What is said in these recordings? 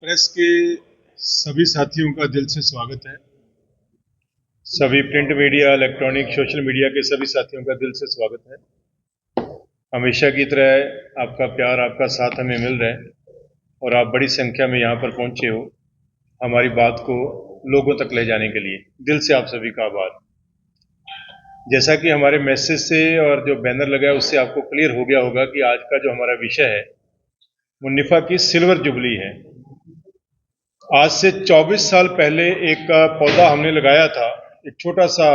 Press के सभी साथियों का दिल से स्वागत है। सभी print media, electronic, social media के सभी साथियों का दिल से स्वागत है। हमेशा की तरह आपका प्यार, आपका साथ हमें मिल रहा है और आप बड़ी संख्या में यहाँ पर पहुंचे हो हमारी बात को लोगों तक ले जाने के लिए। दिल से आप सभी का आभार। जैसा कि हमारे मैसेज से और जो बैनर लगा है उससे आपको क्लियर हो गया होगा कि आज का जो हमारा विषय है वो निफा की सिल्वर जुबली है। आज से 24 साल पहले एक पौधा हमने लगाया था, एक छोटा सा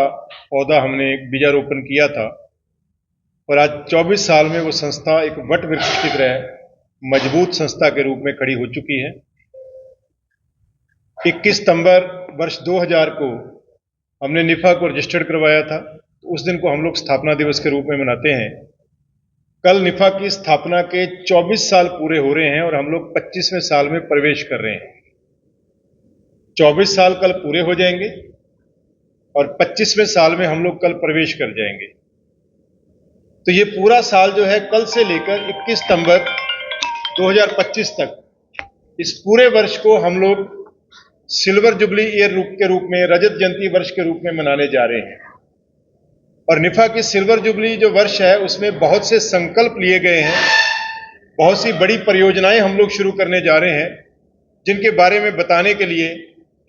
पौधा हमने एक बीजारोपण किया था और आज 24 साल में वो संस्था एक वट वृक्ष की तरह मजबूत संस्था के रूप में खड़ी हो चुकी है। 21 सितंबर वर्ष 2000 को हमने निफा को रजिस्टर्ड करवाया था। उस दिन को हम लोग स्थापना दिवस के रूप में मनाते हैं। कल निफा की स्थापना के 24 साल पूरे हो रहे हैं और हम लोग 25वें साल में प्रवेश कर रहे हैं। 24 साल कल पूरे हो जाएंगे और 25वें साल में हम लोग कल प्रवेश कर जाएंगे। तो ये पूरा साल जो है कल से लेकर 21 सितंबर 2025 तक, इस पूरे वर्ष को हम लोग सिल्वर जुबली ईयर के रूप में, रजत जयंती वर्ष के रूप में मनाने जा रहे हैं। और निफा की सिल्वर जुबली जो वर्ष है उसमें बहुत से संकल्प लिए गए हैं, बहुत सी बड़ी परियोजनाएं हम लोग शुरू करने जा रहे हैं, जिनके बारे में बताने के लिए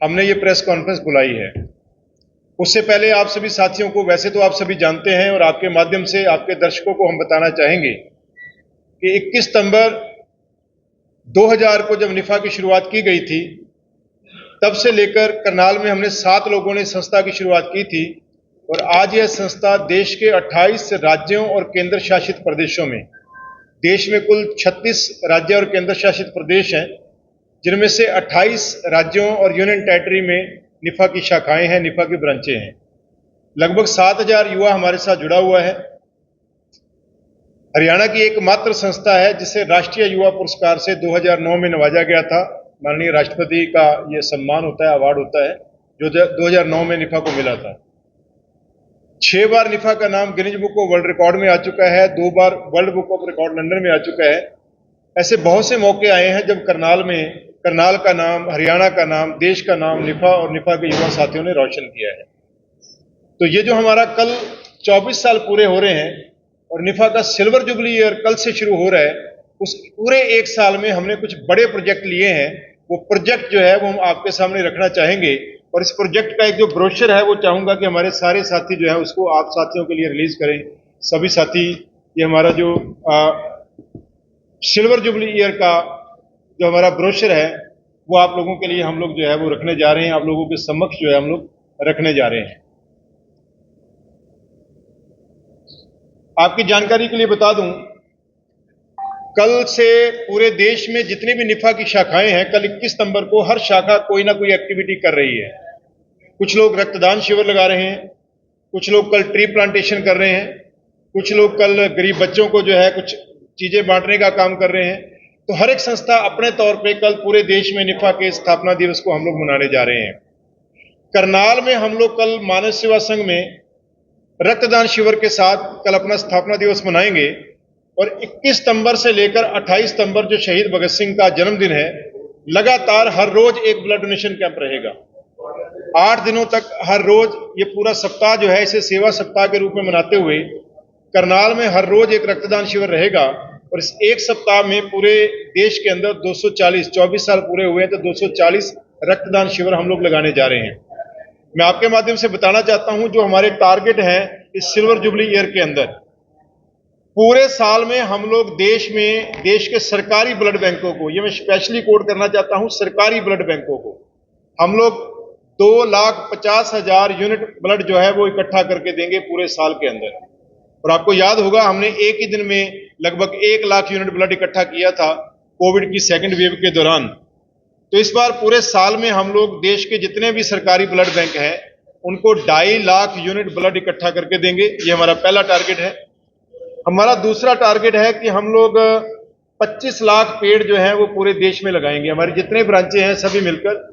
हमने ये प्रेस कॉन्फ्रेंस बुलाई है। उससे पहले आप सभी साथियों को, वैसे तो आप सभी जानते हैं और आपके माध्यम से आपके दर्शकों को हम बताना चाहेंगे कि 21 सितंबर 2000 को जब निफा की शुरुआत की गई थी, तब से लेकर करनाल में हमने 7 लोगों ने संस्था की शुरुआत की थी और आज यह संस्था देश के 28 राज्यों और केंद्र शासित प्रदेशों में, देश में कुल 36 राज्य और केंद्र शासित प्रदेश हैं, जिनमें से 28 राज्यों और यूनियन टेरिटरी में निफा की शाखाएं हैं, निफा की ब्रांचें हैं। लगभग 7000 युवा हमारे साथ जुड़ा हुआ है। हरियाणा की एकमात्र संस्था है जिसे राष्ट्रीय युवा पुरस्कार से 2009 में नवाजा गया था। माननीय राष्ट्रपति का यह सम्मान होता है, अवार्ड होता है, जो 2009 में निफा को मिला था। 6 बार निफा का नाम Guinness book of world record में आ चुका है, 2 बार world book of record London में आ चुका है। ऐसे बहुत से मौके आए हैं जब करनाल का नाम, हरियाणा का नाम, देश का नाम निफा और निफा के युवा साथियों ने रोशन किया है। तो ये जो हमारा कल 24 साल पूरे हो रहे हैं और निफा का सिल्वर जुबली ईयर कल से शुरू हो रहा है, उस पूरे एक साल में हमने कुछ बड़े प्रोजेक्ट लिए हैं। वो प्रोजेक्ट जो है वो हम आपके सामने रखना चाहेंगे और इस प्रोजेक्ट का एक जो ब्रोशर है वो चाहूंगा कि हमारे सारे साथी जो है उसको आप साथियों के लिए रिलीज करें। सभी साथी, ये हमारा जो सिल्वर जुबली ईयर का जो हमारा ब्रोशर है वो आप लोगों के लिए हम लोग जो है वो रखने जा रहे हैं, आप लोगों के समक्ष जो है हम लोग रखने जा रहे हैं। आपकी जानकारी के लिए बता दूं, कल से पूरे देश में जितनी भी निफा की शाखाएं हैं, कल 21 सितंबर को हर शाखा कोई ना कोई एक्टिविटी कर रही है। कुछ लोग रक्तदान शिविर लगा रहे हैं, कुछ लोग कल ट्री प्लांटेशन कर रहे हैं, कुछ लोग कल गरीब बच्चों को जो है कुछ चीजें बांटने का काम कर रहे हैं। तो हर एक संस्था अपने तौर पे कल पूरे देश में निफा के स्थापना दिवस को हम लोग मनाने जा रहे हैं। करनाल में हम लोग कल मानव सेवा संघ में रक्तदान शिविर के साथ कल अपना स्थापना दिवस मनाएंगे और 21 सितंबर से लेकर 28 सितंबर जो शहीद भगत सिंह का जन्मदिन है, लगातार हर रोज एक ब्लड डोनेशन कैंप रहेगा। 8 दिनों तक हर रोज, ये पूरा सप्ताह जो है इसे सेवा सप्ताह के रूप में मनाते हुए करनाल में हर रोज एक रक्तदान शिविर रहेगा और इस एक सप्ताह में पूरे देश के अंदर 240, 24 साल पूरे हुए हैं तो 240 रक्तदान शिविर हम लोग लगाने जा रहे हैं। मैं आपके माध्यम से बताना चाहता हूं जो हमारे टारगेट हैं इस सिल्वर जुबली ईयर के अंदर, पूरे साल में हम लोग देश के सरकारी ब्लड बैंकों को, ये मैं स्पेशली कोट करना चाहता हूं, सरकारी ब्लड बैंकों को हम लोग 2,50,000 यूनिट ब्लड जो है वो इकट्ठा करके देंगे पूरे साल के अंदर। और आपको याद होगा हमने एक ही दिन में लगभग 1 लाख यूनिट ब्लड इकट्ठा किया था कोविड की सेकंड वेव के दौरान। तो इस बार पूरे साल में हम लोग देश के जितने भी सरकारी ब्लड बैंक हैं उनको 2.5 लाख यूनिट ब्लड इकट्ठा करके देंगे। ये हमारा पहला टारगेट है। हमारा दूसरा टारगेट है कि हम लोग 25 लाख पेड़ जो है वो पूरे देश में लगाएंगे। हमारी जितने ब्रांचें हैं सभी मिलकर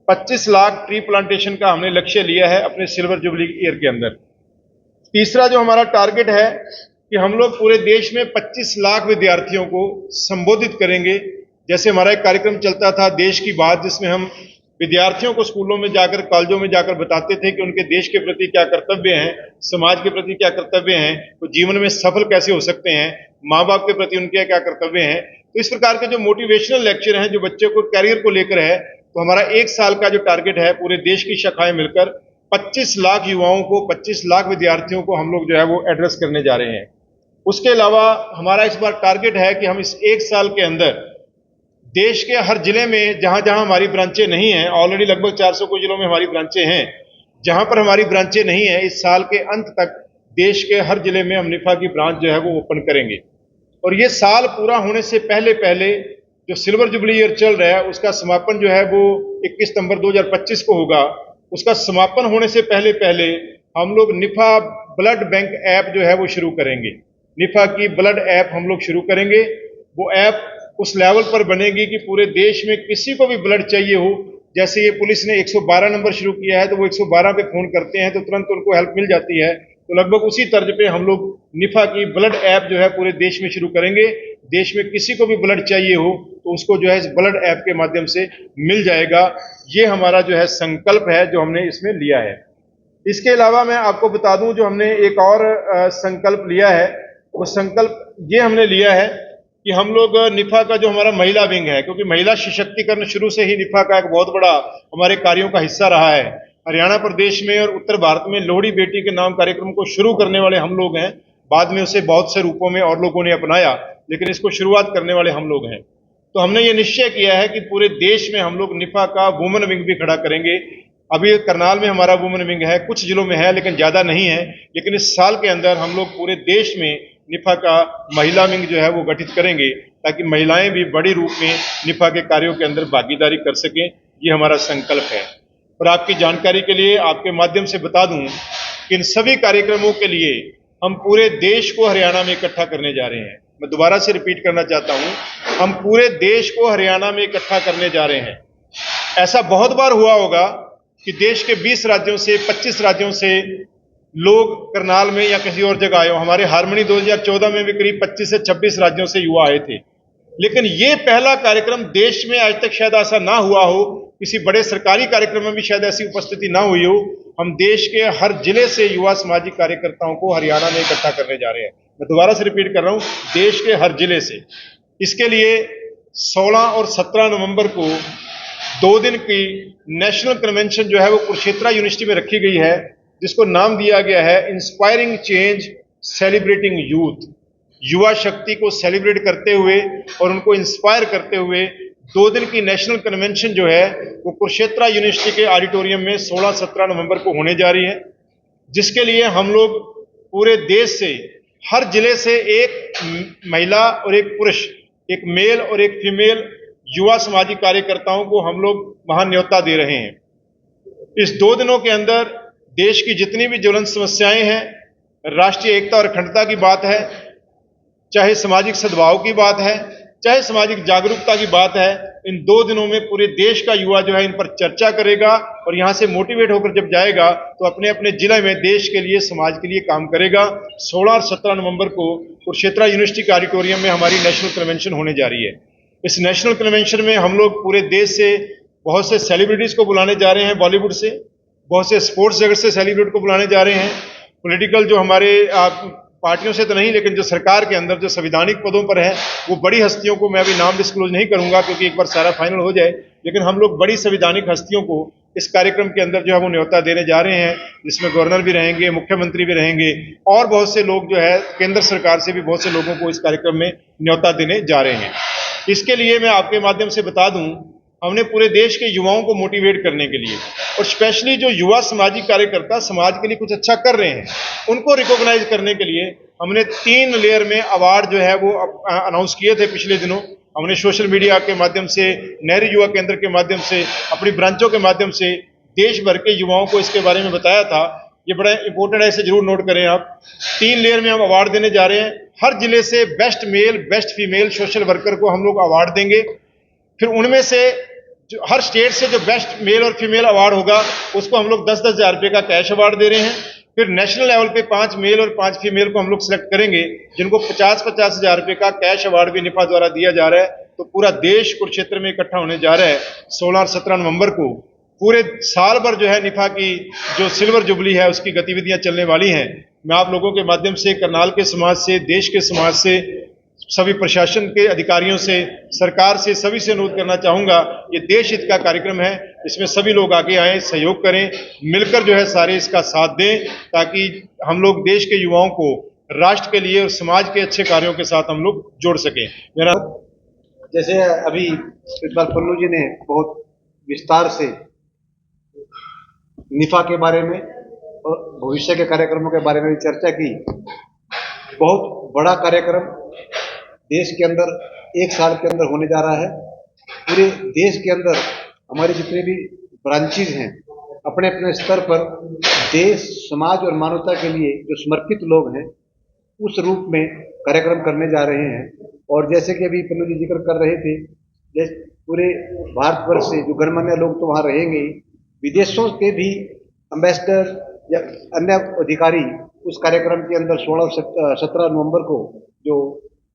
25 लाख ट्री प्लांटेशन का हमने लक्ष्य लिया है अपने सिल्वर जुबली ईयर के अंदर। तीसरा जो हमारा टारगेट है कि हम लोग पूरे देश में 25 लाख विद्यार्थियों को संबोधित करेंगे, जैसे हमारा एक कार्यक्रम चलता था देश की बात, जिसमें हम विद्यार्थियों को स्कूलों में जाकर, कॉलेजों में जाकर बताते थे कि उनके देश के प्रति क्या कर्तव्य हैं, समाज के प्रति क्या कर्तव्य हैं, वो जीवन में सफल कैसे हो सकते हैं, माँ बाप के प्रति उनके क्या कर्तव्य हैं। तो इस प्रकार के जो मोटिवेशनल लेक्चर हैं, जो बच्चे को कैरियर को लेकर है, तो हमारा 1 साल का जो टारगेट है, पूरे देश की शाखाएं मिलकर 25 लाख युवाओं को, 25 लाख विद्यार्थियों को हम लोग जो है वो एड्रेस करने जा रहे हैं। उसके अलावा हमारा इस बार टारगेट है कि हम इस 1 साल के अंदर देश के हर जिले में, जहां जहां हमारी ब्रांचें नहीं हैं, ऑलरेडी लगभग 400 कुछ जिलों में हमारी ब्रांचें हैं, जहां पर हमारी ब्रांचें नहीं हैं, इस साल के अंत तक देश के हर जिले में हम निफा की ब्रांच जो है वो ओपन करेंगे। और ये साल पूरा होने से पहले पहले जो सिल्वर जुबली ईयर चल रहा है, उसका समापन जो है वो 21 सितंबर 2025 को होगा। उसका समापन होने से पहले पहले हम लोग निफा ब्लड बैंक ऐप जो है वो शुरू करेंगे। निफा की ब्लड ऐप हम लोग शुरू करेंगे। वो ऐप उस लेवल पर बनेगी कि पूरे देश में किसी को भी ब्लड चाहिए हो, जैसे ये पुलिस ने 112 नंबर शुरू किया है, तो वो 112 पे फोन करते हैं तो तुरंत उनको हेल्प मिल जाती है। तो लगभग उसी तर्ज पे हम लोग निफा की ब्लड ऐप जो है पूरे देश में शुरू करेंगे। देश में किसी को भी ब्लड चाहिए हो तो उसको जो है इस ब्लड ऐप के माध्यम से मिल जाएगा। ये हमारा जो है संकल्प है जो हमने इसमें लिया है। इसके अलावा मैं आपको बता दूं, जो हमने एक और संकल्प लिया है, वो संकल्प ये हमने लिया है कि हम लोग निफा का जो हमारा महिला विंग है, क्योंकि महिला सशक्तिकरण शुरू से ही निफा का एक बहुत बड़ा हमारे कार्यों का हिस्सा रहा है। हरियाणा प्रदेश में और उत्तर भारत में लोहड़ी बेटी के नाम कार्यक्रम को शुरू करने वाले हम लोग हैं। बाद में उसे बहुत से रूपों में और लोगों ने अपनाया, लेकिन इसको शुरुआत करने वाले हम लोग हैं। तो हमने ये निश्चय किया है कि पूरे देश में हम लोग निफा का वुमेन विंग भी खड़ा करेंगे। अभी करनाल में हमारा वुमेन विंग है, कुछ जिलों में है लेकिन ज्यादा नहीं है, लेकिन इस साल के अंदर हम लोग पूरे देश में निफा का महिला विंग जो है वो गठित करेंगे, ताकि महिलाएं भी बड़ी रूप में निफा के कार्यों के अंदर भागीदारी कर सकें। ये हमारा संकल्प है। और आपकी जानकारी के लिए आपके माध्यम से बता दूं कि इन सभी कार्यक्रमों के लिए हम पूरे देश को हरियाणा में इकट्ठा करने जा रहे हैं। मैं दोबारा से रिपीट करना चाहता हूं, हम पूरे देश को हरियाणा में इकट्ठा करने जा रहे हैं। ऐसा बहुत बार हुआ होगा कि देश के 20 राज्यों से, 25 राज्यों से लोग करनाल में या किसी और जगह आए हो। हमारे हारमोनी 2014 में भी करीब 25 से 26 राज्यों से युवा आए थे, लेकिन ये पहला कार्यक्रम देश में आज तक शायद ऐसा ना हुआ हो, किसी बड़े सरकारी कार्यक्रम में भी शायद ऐसी उपस्थिति ना हुई हो। हम देश के हर जिले से युवा सामाजिक कार्यकर्ताओं को हरियाणा में इकट्ठा करने जा रहे हैं। मैं दोबारा से रिपीट कर रहा हूं, देश के हर जिले से। इसके लिए 16 और 17 नवंबर को 2 दिन की नेशनल कन्वेंशन जो है वो कुरुक्षेत्र यूनिवर्सिटी में रखी गई है, जिसको नाम दिया गया है इंस्पायरिंग चेंज सेलिब्रेटिंग यूथ। युवा शक्ति को सेलिब्रेट करते हुए और उनको इंस्पायर करते हुए 2 दिन की नेशनल कन्वेंशन जो है वो कुरुक्षेत्र यूनिवर्सिटी के ऑडिटोरियम में 16-17 नवंबर को होने जा रही है, जिसके लिए हम लोग पूरे देश से, हर जिले से एक महिला और एक पुरुष, एक मेल और एक फीमेल युवा सामाजिक कार्यकर्ताओं को हम लोग वहां न्योता दे रहे हैं। इस 2 दिनों के अंदर देश की जितनी भी ज्वलंत समस्याएं हैं, राष्ट्रीय एकता और अखंडता की बात है, चाहे सामाजिक सद्भाव की बात है, चाहे सामाजिक जागरूकता की बात है, इन 2 दिनों में पूरे देश का युवा जो है इन पर चर्चा करेगा और यहां से मोटिवेट होकर जब जाएगा तो अपने अपने जिले में देश के लिए, समाज के लिए काम करेगा। 16 और 17 नवंबर को कुरुक्षेत्र यूनिवर्सिटी के ऑडिटोरियम में हमारी नेशनल कन्वेंशन होने जा रही है। इस नेशनल कन्वेंशन में हम लोग पूरे देश से बहुत से सेलिब्रिटीज को बुलाने जा रहे हैं, बॉलीवुड से, बहुत से स्पोर्ट्स जगत से सेलिब्रिटी को बुलाने जा रहे हैं, पॉलिटिकल जो हमारे पार्टियों से तो नहीं, लेकिन जो सरकार के अंदर जो संवैधानिक पदों पर है वो बड़ी हस्तियों को, मैं अभी नाम डिस्क्लोज नहीं करूंगा क्योंकि एक बार सारा फाइनल हो जाए, लेकिन हम लोग बड़ी संवैधानिक हस्तियों को इस कार्यक्रम के अंदर जो है वो न्योता देने जा रहे हैं, जिसमें गवर्नर भी रहेंगे, मुख्यमंत्री भी रहेंगे और बहुत से लोग जो है केंद्र सरकार से भी बहुत से लोगों को इस कार्यक्रम में न्योता देने जा रहे हैं। इसके लिए मैं आपके माध्यम से बता दूं, हमने पूरे देश के युवाओं को मोटिवेट करने के लिए और स्पेशली जो युवा सामाजिक कार्यकर्ता समाज के लिए कुछ अच्छा कर रहे हैं उनको रिकॉग्नाइज करने के लिए हमने 3 लेयर में अवार्ड जो है वो अनाउंस किए थे पिछले दिनों। हमने सोशल मीडिया के माध्यम से, नेहरू युवा केंद्र के माध्यम से, अपनी ब्रांचों के माध्यम से देश भर के युवाओं को इसके बारे में बताया था। ये बड़ा इंपॉर्टेंट है, इसे जरूर नोट करें आप। 3 लेयर में हम अवार्ड देने जा रहे हैं। हर जिले से best male, best female social worker को हम लोग अवार्ड देंगे। फिर उनमें से जो हर स्टेट से जो बेस्ट मेल और फीमेल अवार्ड होगा उसको हम लोग 10-10 हज़ार रुपये का कैश अवार्ड दे रहे हैं। फिर नेशनल लेवल पे 5 मेल और 5 फीमेल को हम लोग सिलेक्ट करेंगे, जिनको 50-50 हज़ार रुपये का कैश अवार्ड भी निफा द्वारा दिया जा रहा है, तो पूरा देश कुरुक्षेत्र में इकट्ठा होने जा रहा है 16 और 17 नवंबर को। पूरे साल भर जो है निफा की जो सिल्वर जुबली है उसकी गतिविधियां चलने वाली हैं। मैं आप लोगों के माध्यम से करनाल के समाज से, देश के समाज से, सभी प्रशासन के अधिकारियों से, सरकार से, सभी से अनुरोध करना चाहूंगा, ये देश हित का कार्यक्रम है, इसमें सभी लोग आगे आए, सहयोग करें, मिलकर जो है सारे इसका साथ दें, ताकि हम लोग देश के युवाओं को राष्ट्र के लिए और समाज के अच्छे कार्यों के साथ हम लोग जोड़ सकें। मेरा जैसे अभी प्रिंसिपल पन्नू जी ने बहुत विस्तार से निफा के बारे में और भविष्य के कार्यक्रमों के बारे में चर्चा की। बहुत बड़ा कार्यक्रम देश के अंदर 1 साल के अंदर होने जा रहा है। पूरे देश के अंदर हमारे जितने भी ब्रांचेज हैं, अपने अपने स्तर पर देश, समाज और मानवता के लिए जो समर्पित लोग हैं, उस रूप में कार्यक्रम करने जा रहे हैं। और जैसे कि अभी पन्नू जी जिक्र कर रहे थे, जैसे पूरे भारतवर्ष से जो गणमान्य लोग तो वहाँ रहेंगे ही, विदेशों के भी एम्बेसडर या अन्य अधिकारी उस कार्यक्रम के अंदर 16 और 17 नवंबर को जो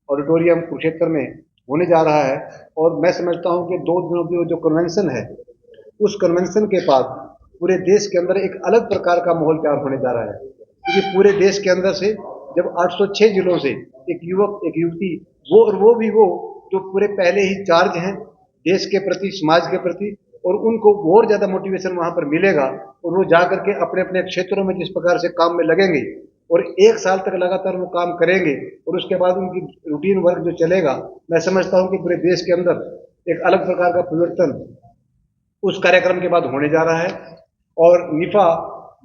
ऑडिटोरियम कुरुक्षेत्र में होने जा रहा है। और मैं समझता हूं कि 2 दिनों की जो कन्वेंशन है, उस कन्वेंशन के बाद पूरे देश के अंदर एक अलग प्रकार का माहौल तैयार होने जा रहा है। क्योंकि पूरे देश के अंदर से जब 806 जिलों से एक युवक, एक युवती, वो भी जो पूरे पहले ही चार्ज हैं देश के प्रति, समाज के प्रति, और उनको और ज्यादा मोटिवेशन वहां पर मिलेगा और वो जाकर के अपने अपने क्षेत्रों में जिस प्रकार से काम में लगेंगे और 1 साल तक लगातार वो काम करेंगे और उसके बाद उनकी रूटीन वर्क जो चलेगा, मैं समझता हूं कि पूरे देश के अंदर एक अलग प्रकार का परिवर्तन उस कार्यक्रम के बाद होने जा रहा है। और निफा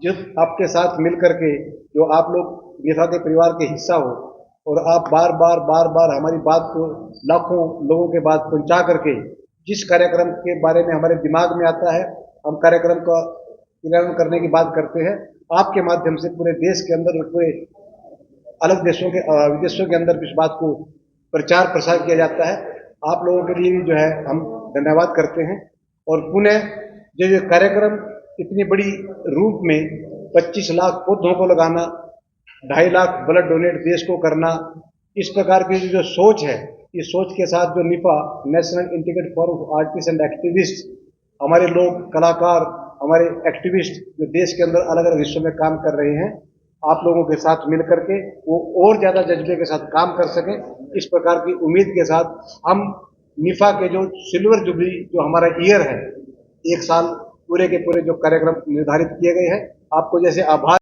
जो आपके साथ मिल करके, जो आप लोग निफा के परिवार के हिस्सा हो और आप बार बार हमारी बात को लाखों लोगों के बात पहुंचा करके जिस कार्यक्रम के बारे में हमारे दिमाग में आता है, हम कार्यक्रम का क्रियान्वयन करने की बात करते हैं। आपके माध्यम से पूरे देश के अंदर, पूरे अलग देशों के विदेशों के अंदर इस बात को प्रचार प्रसार किया जाता है। आप लोगों के लिए जो है हम धन्यवाद करते हैं। और पुनः जो कार्यक्रम इतनी बड़ी रूप में 25 लाख पौधों को लगाना, 2.5 लाख ब्लड डोनेट देश को करना, इस प्रकार की जो सोच है, इस सोच के साथ जो निफा, national integrated forum of artist and activist, हमारे लोग, कलाकार, हमारे एक्टिविस्ट जो देश के अंदर अलग अलग हिस्सों में काम कर रहे हैं, आप लोगों के साथ मिल करके वो और ज्यादा जज्बे के साथ काम कर सकें, इस प्रकार की उम्मीद के साथ हम निफा के जो सिल्वर जुबली जो हमारा ईयर है, 1 साल पूरे के पूरे जो कार्यक्रम निर्धारित किए गए हैं, आपको जैसे आभार